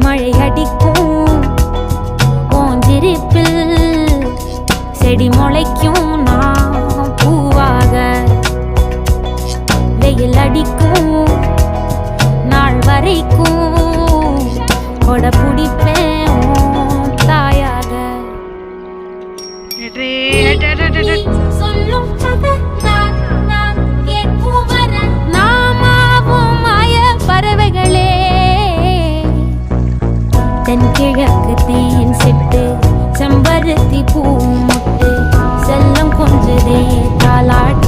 மழை அடிக்கும் ஓஞ்சிருப்பில் செடி முளைக்கும் நான் பூவாக வெயில் அடிக்கும் நாள் வரைக்கும் கொட பிடிப்பேன் தாயாக சொல்லும் பறவைகளே தென்கிழக்கு தேன் சிட்டு செம்பருத்தி பூ முட்டு செல்லம் கொஞ்சதே தாலாட்டு